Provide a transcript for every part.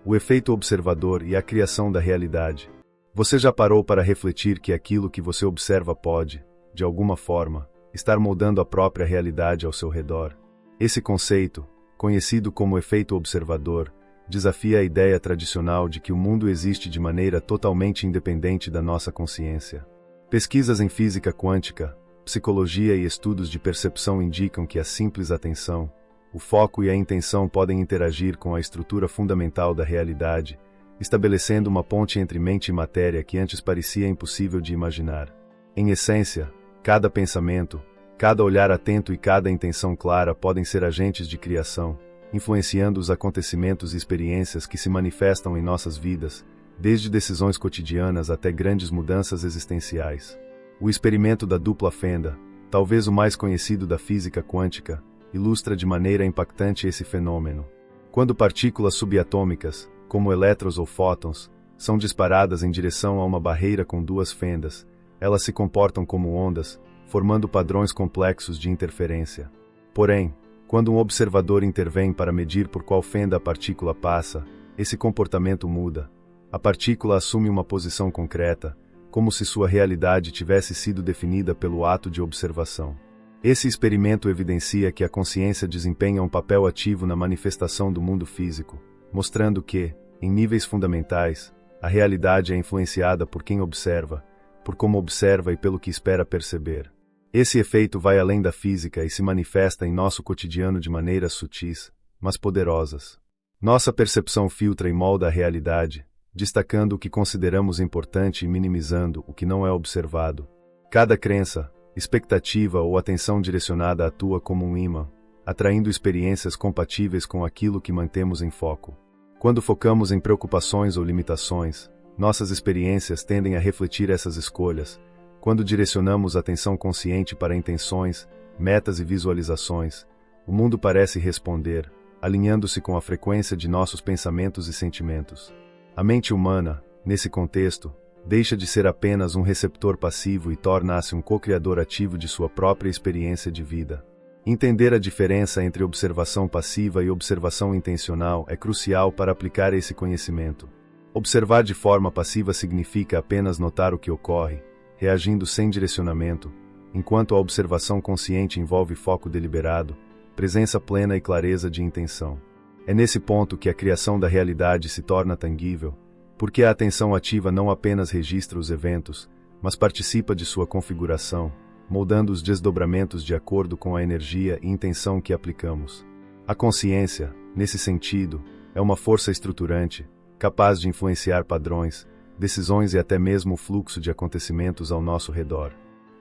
o efeito observador e a criação da realidade. Você já parou para refletir que aquilo que você observa pode, de alguma forma, estar moldando a própria realidade ao seu redor? Esse conceito, conhecido como efeito observador, desafia a ideia tradicional de que o mundo existe de maneira totalmente independente da nossa consciência. Pesquisas em física quântica, psicologia e estudos de percepção indicam que a simples atenção, o foco e a intenção podem interagir com a estrutura fundamental da realidade, estabelecendo uma ponte entre mente e matéria que antes parecia impossível de imaginar. Em essência, cada pensamento, cada olhar atento e cada intenção clara podem ser agentes de criação, influenciando os acontecimentos e experiências que se manifestam em nossas vidas, desde decisões cotidianas até grandes mudanças existenciais. O experimento da dupla fenda, talvez o mais conhecido da física quântica, ilustra de maneira impactante esse fenômeno. Quando partículas subatômicas, como elétrons ou fótons, são disparadas em direção a uma barreira com duas fendas, elas se comportam como ondas, formando padrões complexos de interferência. Porém, quando um observador intervém para medir por qual fenda a partícula passa, esse comportamento muda. A partícula assume uma posição concreta, como se sua realidade tivesse sido definida pelo ato de observação. Esse experimento evidencia que a consciência desempenha um papel ativo na manifestação do mundo físico, mostrando que, em níveis fundamentais, a realidade é influenciada por quem observa, por como observa e pelo que espera perceber. Esse efeito vai além da física e se manifesta em nosso cotidiano de maneiras sutis, mas poderosas. Nossa percepção filtra e molda a realidade, destacando o que consideramos importante e minimizando o que não é observado. Cada crença, expectativa ou atenção direcionada atua como um ímã, atraindo experiências compatíveis com aquilo que mantemos em foco. Quando focamos em preocupações ou limitações, nossas experiências tendem a refletir essas escolhas. Quando direcionamos atenção consciente para intenções, metas e visualizações, o mundo parece responder, alinhando-se com a frequência de nossos pensamentos e sentimentos. A mente humana, nesse contexto, deixa de ser apenas um receptor passivo e torna-se um co-criador ativo de sua própria experiência de vida. Entender a diferença entre observação passiva e observação intencional é crucial para aplicar esse conhecimento. Observar de forma passiva significa apenas notar o que ocorre, reagindo sem direcionamento, enquanto a observação consciente envolve foco deliberado, presença plena e clareza de intenção. É nesse ponto que a criação da realidade se torna tangível, porque a atenção ativa não apenas registra os eventos, mas participa de sua configuração, moldando os desdobramentos de acordo com a energia e intenção que aplicamos. A consciência, nesse sentido, é uma força estruturante, capaz de influenciar padrões, decisões e até mesmo o fluxo de acontecimentos ao nosso redor.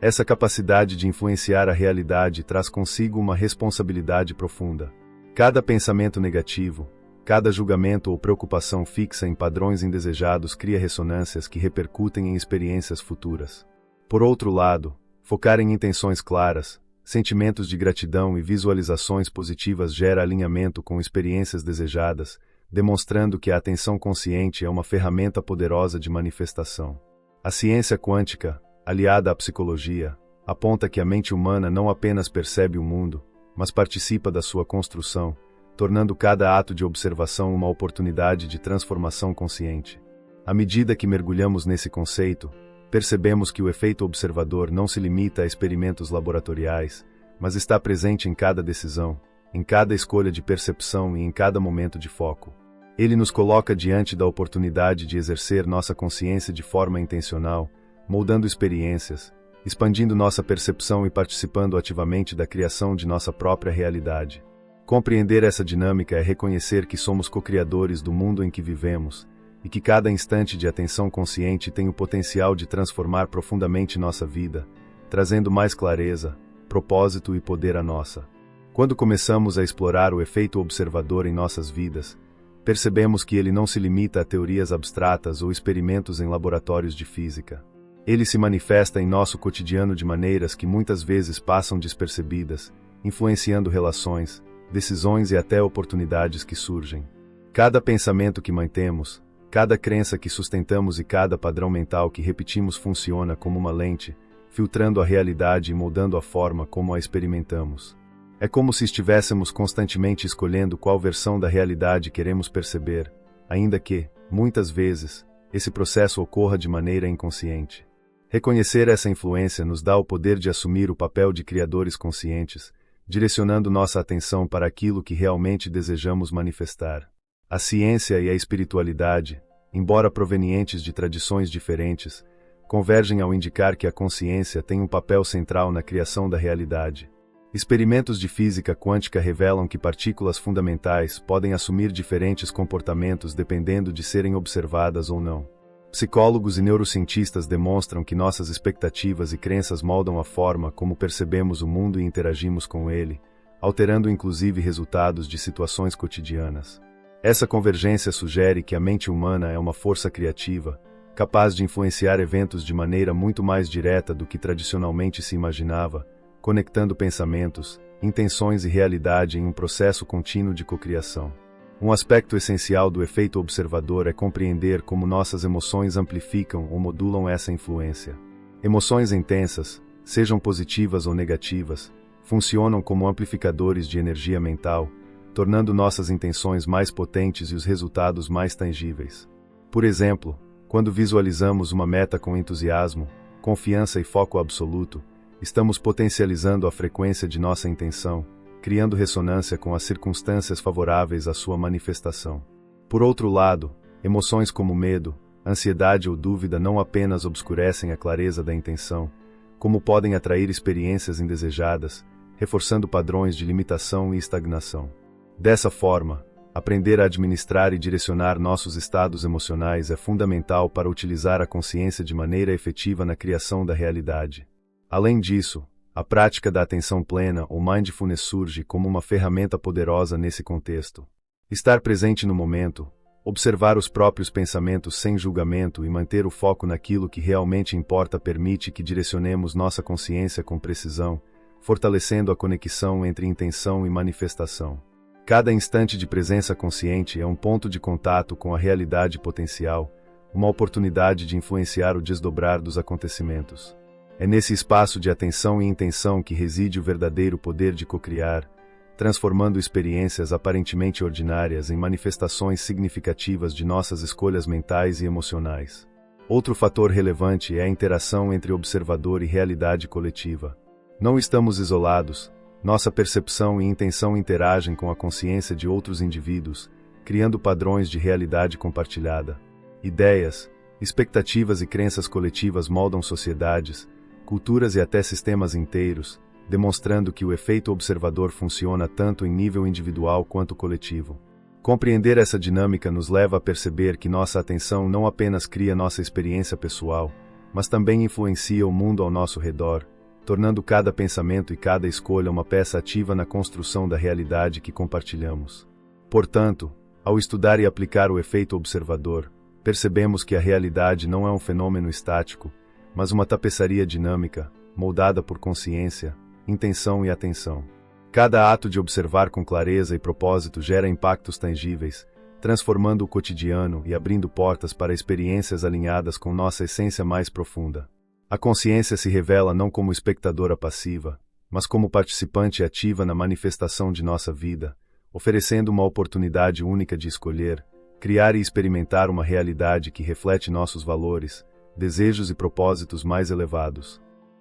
Essa capacidade de influenciar a realidade traz consigo uma responsabilidade profunda. Cada pensamento negativo, cada julgamento ou preocupação fixa em padrões indesejados cria ressonâncias que repercutem em experiências futuras. Por outro lado, focar em intenções claras, sentimentos de gratidão e visualizações positivas gera alinhamento com experiências desejadas, demonstrando que a atenção consciente é uma ferramenta poderosa de manifestação. A ciência quântica, aliada à psicologia, aponta que a mente humana não apenas percebe o mundo, mas participa da sua construção, tornando cada ato de observação uma oportunidade de transformação consciente. À medida que mergulhamos nesse conceito, percebemos que o efeito observador não se limita a experimentos laboratoriais, mas está presente em cada decisão, em cada escolha de percepção e em cada momento de foco. Ele nos coloca diante da oportunidade de exercer nossa consciência de forma intencional, moldando experiências, expandindo nossa percepção e participando ativamente da criação de nossa própria realidade. Compreender essa dinâmica é reconhecer que somos co-criadores do mundo em que vivemos, e que cada instante de atenção consciente tem o potencial de transformar profundamente nossa vida, trazendo mais clareza, propósito e poder à nossa. Quando começamos a explorar o efeito observador em nossas vidas, percebemos que ele não se limita a teorias abstratas ou experimentos em laboratórios de física. Ele se manifesta em nosso cotidiano de maneiras que muitas vezes passam despercebidas, influenciando relações, decisões e até oportunidades que surgem. Cada pensamento que mantemos, cada crença que sustentamos e cada padrão mental que repetimos funciona como uma lente, filtrando a realidade e moldando a forma como a experimentamos. É como se estivéssemos constantemente escolhendo qual versão da realidade queremos perceber, ainda que, muitas vezes, esse processo ocorra de maneira inconsciente. Reconhecer essa influência nos dá o poder de assumir o papel de criadores conscientes, direcionando nossa atenção para aquilo que realmente desejamos manifestar. A ciência e a espiritualidade, embora provenientes de tradições diferentes, convergem ao indicar que a consciência tem um papel central na criação da realidade. Experimentos de física quântica revelam que partículas fundamentais podem assumir diferentes comportamentos dependendo de serem observadas ou não. Psicólogos e neurocientistas demonstram que nossas expectativas e crenças moldam a forma como percebemos o mundo e interagimos com ele, alterando inclusive resultados de situações cotidianas. Essa convergência sugere que a mente humana é uma força criativa, capaz de influenciar eventos de maneira muito mais direta do que tradicionalmente se imaginava, conectando pensamentos, intenções e realidade em um processo contínuo de cocriação. Um aspecto essencial do efeito observador é compreender como nossas emoções amplificam ou modulam essa influência. Emoções intensas, sejam positivas ou negativas, funcionam como amplificadores de energia mental, tornando nossas intenções mais potentes e os resultados mais tangíveis. Por exemplo, quando visualizamos uma meta com entusiasmo, confiança e foco absoluto, estamos potencializando a frequência de nossa intenção, criando ressonância com as circunstâncias favoráveis à sua manifestação. Por outro lado, emoções como medo, ansiedade ou dúvida não apenas obscurecem a clareza da intenção, como podem atrair experiências indesejadas, reforçando padrões de limitação e estagnação. Dessa forma, aprender a administrar e direcionar nossos estados emocionais é fundamental para utilizar a consciência de maneira efetiva na criação da realidade. Além disso, a prática da atenção plena ou mindfulness surge como uma ferramenta poderosa nesse contexto. Estar presente no momento, observar os próprios pensamentos sem julgamento e manter o foco naquilo que realmente importa permite que direcionemos nossa consciência com precisão, fortalecendo a conexão entre intenção e manifestação. Cada instante de presença consciente é um ponto de contato com a realidade potencial, uma oportunidade de influenciar o desdobrar dos acontecimentos. É nesse espaço de atenção e intenção que reside o verdadeiro poder de cocriar, transformando experiências aparentemente ordinárias em manifestações significativas de nossas escolhas mentais e emocionais. Outro fator relevante é a interação entre observador e realidade coletiva. Não estamos isolados, nossa percepção e intenção interagem com a consciência de outros indivíduos, criando padrões de realidade compartilhada. Ideias, expectativas e crenças coletivas moldam sociedades, culturas e até sistemas inteiros, demonstrando que o efeito observador funciona tanto em nível individual quanto coletivo. Compreender essa dinâmica nos leva a perceber que nossa atenção não apenas cria nossa experiência pessoal, mas também influencia o mundo ao nosso redor, tornando cada pensamento e cada escolha uma peça ativa na construção da realidade que compartilhamos. Portanto, ao estudar e aplicar o efeito observador, percebemos que a realidade não é um fenômeno estático, mas uma tapeçaria dinâmica, moldada por consciência, intenção e atenção. Cada ato de observar com clareza e propósito gera impactos tangíveis, transformando o cotidiano e abrindo portas para experiências alinhadas com nossa essência mais profunda. A consciência se revela não como espectadora passiva, mas como participante ativa na manifestação de nossa vida, oferecendo uma oportunidade única de escolher, criar e experimentar uma realidade que reflete nossos valores, desejos e propósitos mais elevados.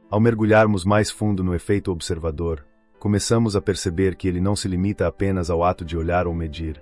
Ao mergulharmos mais fundo no efeito observador, começamos a perceber que ele não se limita apenas ao ato de olhar ou medir.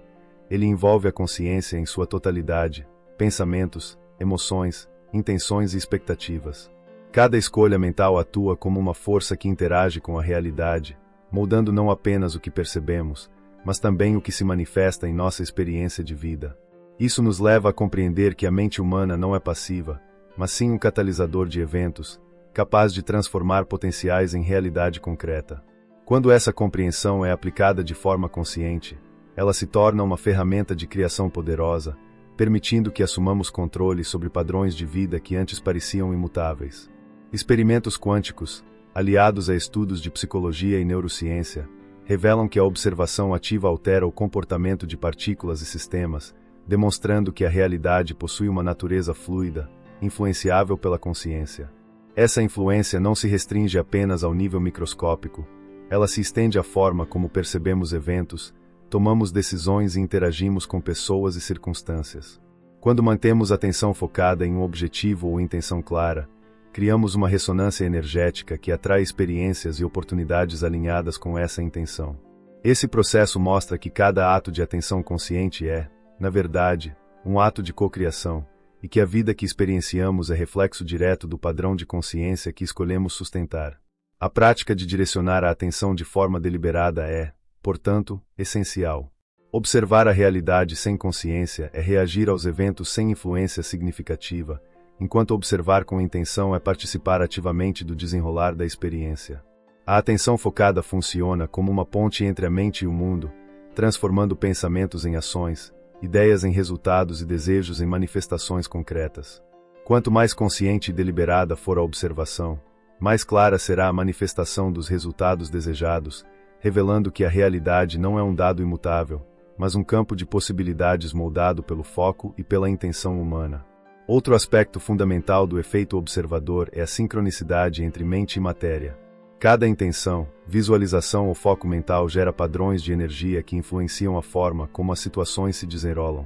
Ele envolve a consciência em sua totalidade, pensamentos, emoções, intenções e expectativas. Cada escolha mental atua como uma força que interage com a realidade, moldando não apenas o que percebemos, mas também o que se manifesta em nossa experiência de vida. Isso nos leva a compreender que a mente humana não é passiva, mas sim um catalisador de eventos, capaz de transformar potenciais em realidade concreta. Quando essa compreensão é aplicada de forma consciente, ela se torna uma ferramenta de criação poderosa, permitindo que assumamos controle sobre padrões de vida que antes pareciam imutáveis. Experimentos quânticos, aliados a estudos de psicologia e neurociência, revelam que a observação ativa altera o comportamento de partículas e sistemas, demonstrando que a realidade possui uma natureza fluida, influenciável pela consciência. Essa influência não se restringe apenas ao nível microscópico, ela se estende à forma como percebemos eventos, tomamos decisões e interagimos com pessoas e circunstâncias. Quando mantemos a atenção focada em um objetivo ou intenção clara, criamos uma ressonância energética que atrai experiências e oportunidades alinhadas com essa intenção. Esse processo mostra que cada ato de atenção consciente é, na verdade, um ato de cocriação, e que a vida que experienciamos é reflexo direto do padrão de consciência que escolhemos sustentar. A prática de direcionar a atenção de forma deliberada é, portanto, essencial. Observar a realidade sem consciência é reagir aos eventos sem influência significativa, enquanto observar com intenção é participar ativamente do desenrolar da experiência. A atenção focada funciona como uma ponte entre a mente e o mundo, transformando pensamentos em ações, ideias em resultados e desejos em manifestações concretas. Quanto mais consciente e deliberada for a observação, mais clara será a manifestação dos resultados desejados, revelando que a realidade não é um dado imutável, mas um campo de possibilidades moldado pelo foco e pela intenção humana. Outro aspecto fundamental do efeito observador é a sincronicidade entre mente e matéria. Cada intenção, visualização ou foco mental gera padrões de energia que influenciam a forma como as situações se desenrolam.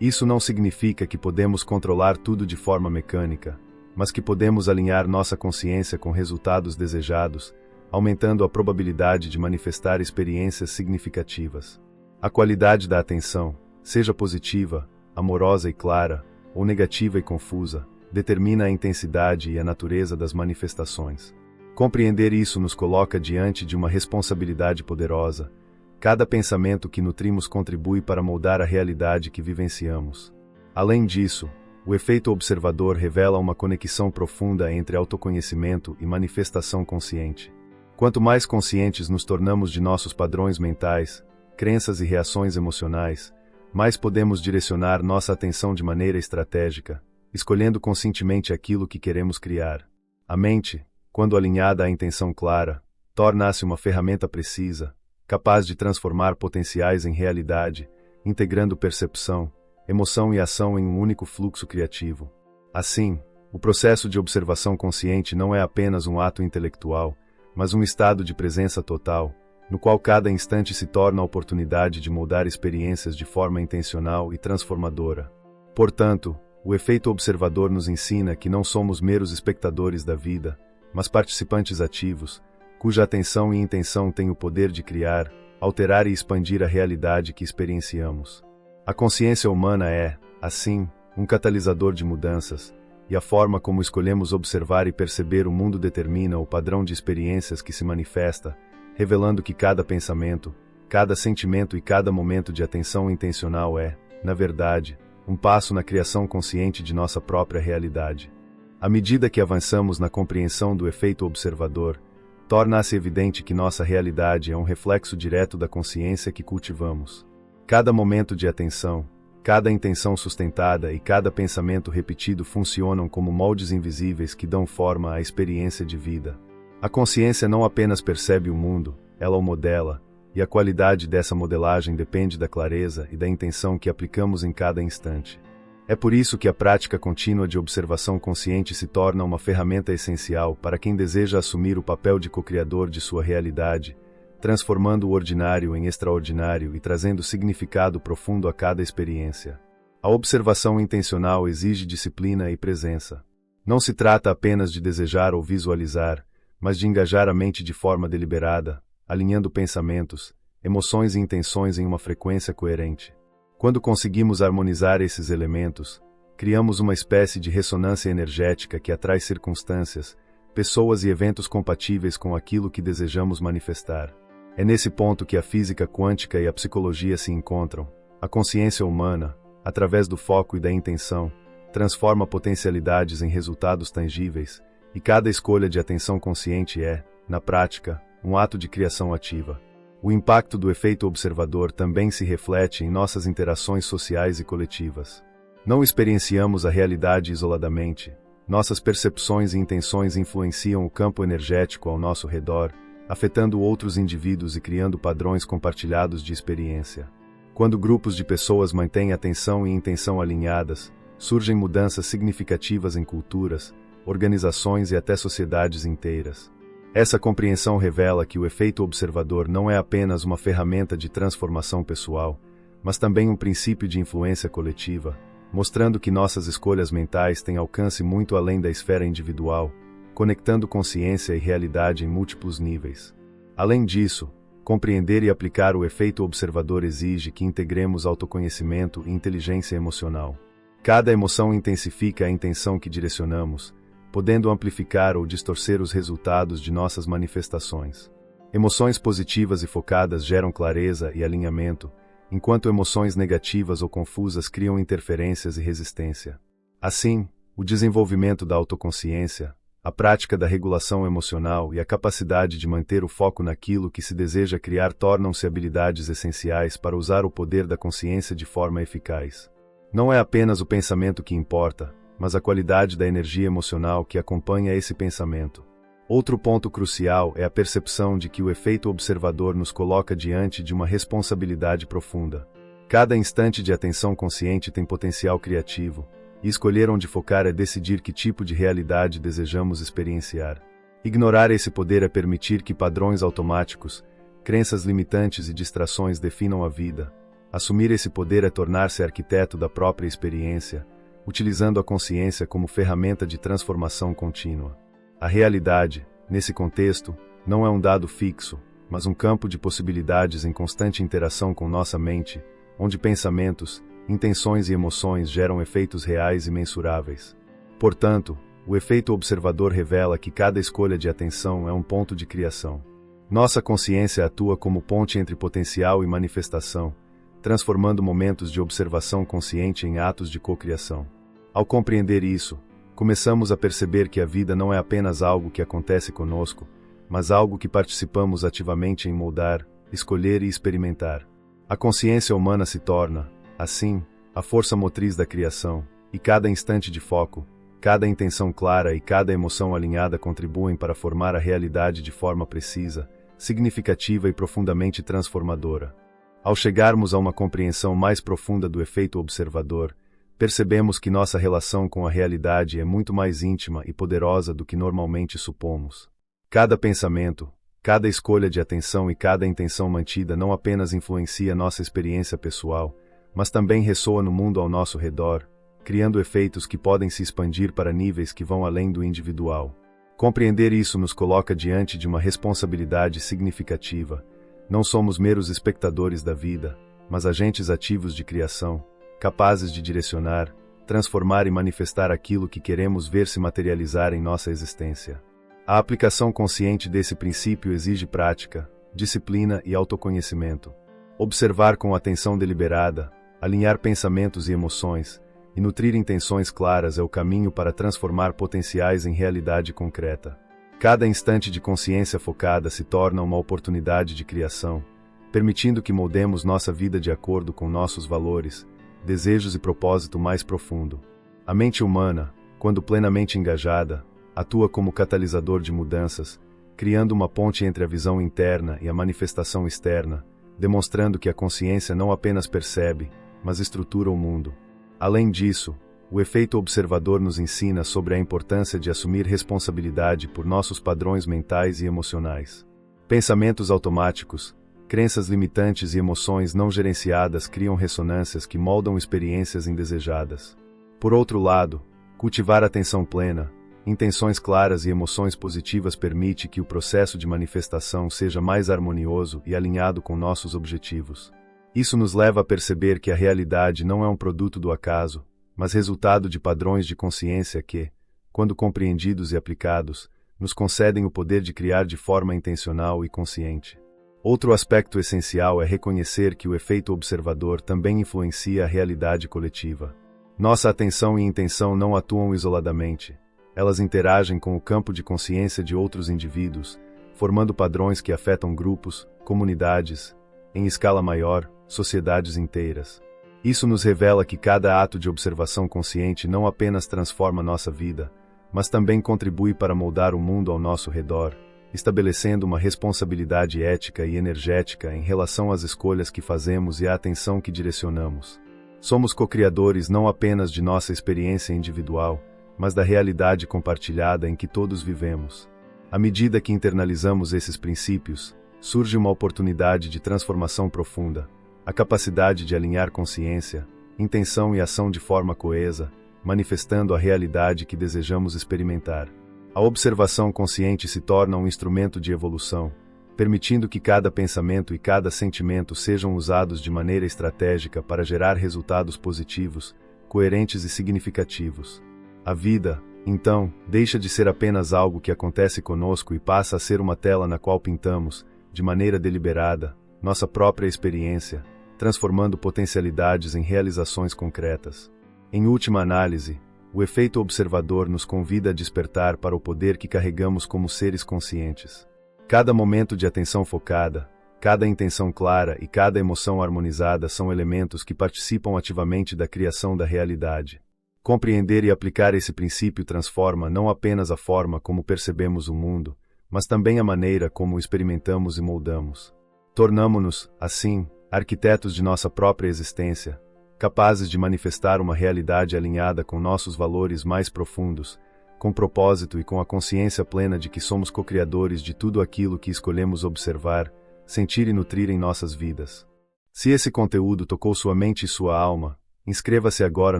Isso não significa que podemos controlar tudo de forma mecânica, mas que podemos alinhar nossa consciência com resultados desejados, aumentando a probabilidade de manifestar experiências significativas. A qualidade da atenção, seja positiva, amorosa e clara, ou negativa e confusa, determina a intensidade e a natureza das manifestações. Compreender isso nos coloca diante de uma responsabilidade poderosa. Cada pensamento que nutrimos contribui para moldar a realidade que vivenciamos. Além disso, o efeito observador revela uma conexão profunda entre autoconhecimento e manifestação consciente. Quanto mais conscientes nos tornamos de nossos padrões mentais, crenças e reações emocionais, mais podemos direcionar nossa atenção de maneira estratégica, escolhendo conscientemente aquilo que queremos criar. A mente, quando alinhada à intenção clara, torna-se uma ferramenta precisa, capaz de transformar potenciais em realidade, integrando percepção, emoção e ação em um único fluxo criativo. Assim, o processo de observação consciente não é apenas um ato intelectual, mas um estado de presença total, no qual cada instante se torna a oportunidade de moldar experiências de forma intencional e transformadora. Portanto, o efeito observador nos ensina que não somos meros espectadores da vida, mas participantes ativos, cuja atenção e intenção têm o poder de criar, alterar e expandir a realidade que experienciamos. A consciência humana é, assim, um catalisador de mudanças, e a forma como escolhemos observar e perceber o mundo determina o padrão de experiências que se manifesta, revelando que cada pensamento, cada sentimento e cada momento de atenção intencional é, na verdade, um passo na criação consciente de nossa própria realidade. À medida que avançamos na compreensão do efeito observador, torna-se evidente que nossa realidade é um reflexo direto da consciência que cultivamos. Cada momento de atenção, cada intenção sustentada e cada pensamento repetido funcionam como moldes invisíveis que dão forma à experiência de vida. A consciência não apenas percebe o mundo, ela o modela, e a qualidade dessa modelagem depende da clareza e da intenção que aplicamos em cada instante. É por isso que a prática contínua de observação consciente se torna uma ferramenta essencial para quem deseja assumir o papel de co-criador de sua realidade, transformando o ordinário em extraordinário e trazendo significado profundo a cada experiência. A observação intencional exige disciplina e presença. Não se trata apenas de desejar ou visualizar, mas de engajar a mente de forma deliberada, alinhando pensamentos, emoções e intenções em uma frequência coerente. Quando conseguimos harmonizar esses elementos, criamos uma espécie de ressonância energética que atrai circunstâncias, pessoas e eventos compatíveis com aquilo que desejamos manifestar. É nesse ponto que a física quântica e a psicologia se encontram. A consciência humana, através do foco e da intenção, transforma potencialidades em resultados tangíveis, e cada escolha de atenção consciente é, na prática, um ato de criação ativa. O impacto do efeito observador também se reflete em nossas interações sociais e coletivas. Não experienciamos a realidade isoladamente. Nossas percepções e intenções influenciam o campo energético ao nosso redor, afetando outros indivíduos e criando padrões compartilhados de experiência. Quando grupos de pessoas mantêm atenção e intenção alinhadas, surgem mudanças significativas em culturas, organizações e até sociedades inteiras. Essa compreensão revela que o efeito observador não é apenas uma ferramenta de transformação pessoal, mas também um princípio de influência coletiva, mostrando que nossas escolhas mentais têm alcance muito além da esfera individual, conectando consciência e realidade em múltiplos níveis. Além disso, compreender e aplicar o efeito observador exige que integremos autoconhecimento e inteligência emocional. Cada emoção intensifica a intenção que direcionamos, podendo amplificar ou distorcer os resultados de nossas manifestações. Emoções positivas e focadas geram clareza e alinhamento, enquanto emoções negativas ou confusas criam interferências e resistência. Assim, o desenvolvimento da autoconsciência, a prática da regulação emocional e a capacidade de manter o foco naquilo que se deseja criar tornam-se habilidades essenciais para usar o poder da consciência de forma eficaz. Não é apenas o pensamento que importa, mas a qualidade da energia emocional que acompanha esse pensamento. Outro ponto crucial é a percepção de que o efeito observador nos coloca diante de uma responsabilidade profunda. Cada instante de atenção consciente tem potencial criativo, e escolher onde focar é decidir que tipo de realidade desejamos experienciar. Ignorar esse poder é permitir que padrões automáticos, crenças limitantes e distrações definam a vida. Assumir esse poder é tornar-se arquiteto da própria experiência, utilizando a consciência como ferramenta de transformação contínua. A realidade, nesse contexto, não é um dado fixo, mas um campo de possibilidades em constante interação com nossa mente, onde pensamentos, intenções e emoções geram efeitos reais e mensuráveis. Portanto, o efeito observador revela que cada escolha de atenção é um ponto de criação. Nossa consciência atua como ponte entre potencial e manifestação, transformando momentos de observação consciente em atos de cocriação. Ao compreender isso, começamos a perceber que a vida não é apenas algo que acontece conosco, mas algo que participamos ativamente em moldar, escolher e experimentar. A consciência humana se torna, assim, a força motriz da criação, e cada instante de foco, cada intenção clara e cada emoção alinhada contribuem para formar a realidade de forma precisa, significativa e profundamente transformadora. Ao chegarmos a uma compreensão mais profunda do efeito observador, percebemos que nossa relação com a realidade é muito mais íntima e poderosa do que normalmente supomos. Cada pensamento, cada escolha de atenção e cada intenção mantida não apenas influencia nossa experiência pessoal, mas também ressoa no mundo ao nosso redor, criando efeitos que podem se expandir para níveis que vão além do individual. Compreender isso nos coloca diante de uma responsabilidade significativa. Não somos meros espectadores da vida, mas agentes ativos de criação, capazes de direcionar, transformar e manifestar aquilo que queremos ver se materializar em nossa existência. A aplicação consciente desse princípio exige prática, disciplina e autoconhecimento. Observar com atenção deliberada, alinhar pensamentos e emoções, e nutrir intenções claras é o caminho para transformar potenciais em realidade concreta. Cada instante de consciência focada se torna uma oportunidade de criação, permitindo que moldemos nossa vida de acordo com nossos valores, desejos e propósito mais profundo. A mente humana, quando plenamente engajada, atua como catalisador de mudanças, criando uma ponte entre a visão interna e a manifestação externa, demonstrando que a consciência não apenas percebe, mas estrutura o mundo. Além disso, o efeito observador nos ensina sobre a importância de assumir responsabilidade por nossos padrões mentais e emocionais. Pensamentos automáticos, crenças limitantes e emoções não gerenciadas criam ressonâncias que moldam experiências indesejadas. Por outro lado, cultivar atenção plena, intenções claras e emoções positivas permite que o processo de manifestação seja mais harmonioso e alinhado com nossos objetivos. Isso nos leva a perceber que a realidade não é um produto do acaso, mas resultado de padrões de consciência que, quando compreendidos e aplicados, nos concedem o poder de criar de forma intencional e consciente. Outro aspecto essencial é reconhecer que o efeito observador também influencia a realidade coletiva. Nossa atenção e intenção não atuam isoladamente. Elas interagem com o campo de consciência de outros indivíduos, formando padrões que afetam grupos, comunidades, em escala maior, sociedades inteiras. Isso nos revela que cada ato de observação consciente não apenas transforma nossa vida, mas também contribui para moldar o mundo ao nosso redor, estabelecendo uma responsabilidade ética e energética em relação às escolhas que fazemos e à atenção que direcionamos. Somos co-criadores não apenas de nossa experiência individual, mas da realidade compartilhada em que todos vivemos. À medida que internalizamos esses princípios, surge uma oportunidade de transformação profunda, a capacidade de alinhar consciência, intenção e ação de forma coesa, manifestando a realidade que desejamos experimentar. A observação consciente se torna um instrumento de evolução, permitindo que cada pensamento e cada sentimento sejam usados de maneira estratégica para gerar resultados positivos, coerentes e significativos. A vida, então, deixa de ser apenas algo que acontece conosco e passa a ser uma tela na qual pintamos, de maneira deliberada, nossa própria experiência, transformando potencialidades em realizações concretas. Em última análise, o efeito observador nos convida a despertar para o poder que carregamos como seres conscientes. Cada momento de atenção focada, cada intenção clara e cada emoção harmonizada são elementos que participam ativamente da criação da realidade. Compreender e aplicar esse princípio transforma não apenas a forma como percebemos o mundo, mas também a maneira como o experimentamos e moldamos. Tornamo-nos, assim, arquitetos de nossa própria existência, capazes de manifestar uma realidade alinhada com nossos valores mais profundos, com propósito e com a consciência plena de que somos co-criadores de tudo aquilo que escolhemos observar, sentir e nutrir em nossas vidas. Se esse conteúdo tocou sua mente e sua alma, inscreva-se agora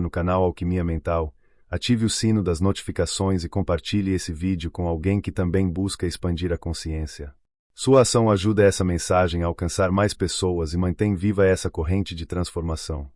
no canal Alquimia Mental, ative o sino das notificações e compartilhe esse vídeo com alguém que também busca expandir a consciência. Sua ação ajuda essa mensagem a alcançar mais pessoas e mantém viva essa corrente de transformação.